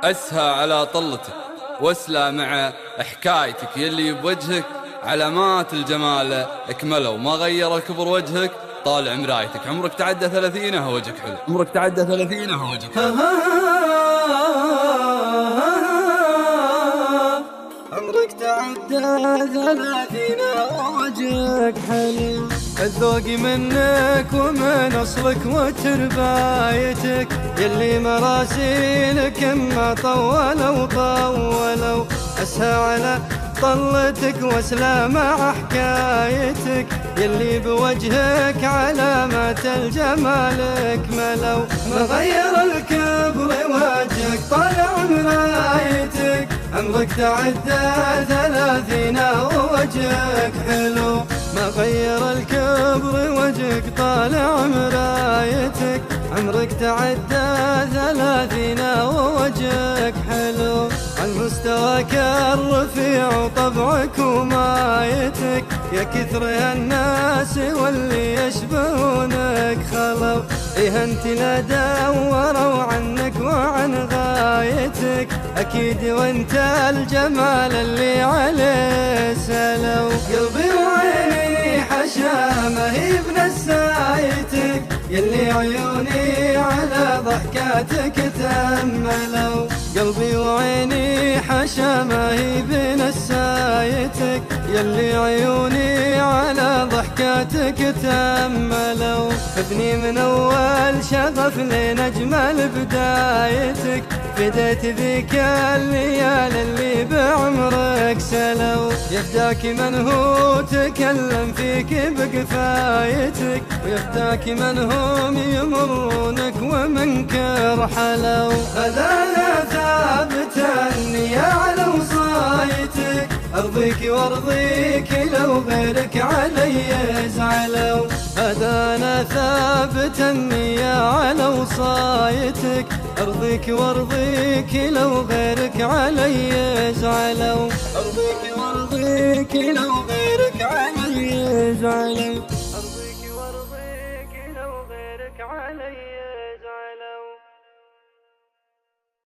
أسهى على طلتك واسلى مع حكايتك، يلي بوجهك علامات الجمال اكملوا، ما غير الكبر وجهك طالع مرايتك. عمرك تعدى 30 وجهك حلو، عمرك تعدى 30 وجهك حلو. عمرك تعدى 30 وجهك حلو. الذوق منك ومن اصلك وتربايتك، يلي مراسيلك ما طولوا اسهى على طلتك واسلى مع حكايتك، يلي بوجهك علامات الجمال اكملوا. مغير الكبر وجهك طالع مرايتك، عمرك تعدى 30 ووجهك حلو. مغير الكبر وجهك طالع مرايتك، عمرك تعدى 30 ووجهك حلو. عن مستواك الرفيع وطبعك ومايتك، يا كثر الناس واللي يشبهونك خلوا. إيه انت لا دوروا عنك وعن غايتك، اكيد وانت الجمال اللي عليه سلو. قلبي وعيني حشا ما هي بنسايتك، يلي عيوني على ضحكاتك تأملوا. قلبي وعيني حشا ما هي بنسايتك، يلي عيوني على ضحكاتك تأملوا. ابني من اول شغف لنجمل بدايتك، فديت ذيك الليال اللي بعمرك سلو. يفداك من هو تكلم فيك بكفايتك، ويفداك من هم يمرونك ومنك رحلوا. أذانا ثابت النية على وصايتك، أرضيك وارضيك لو غيرك علي يزعلوا. أذانا ثابت النية على وصايتك، أرضيك وارضيك لو غيرك علي يزعلوا. أرضيك وارضيك لو غيرك علي يزعلوا. أرضيك وارضيك لو غيرك علي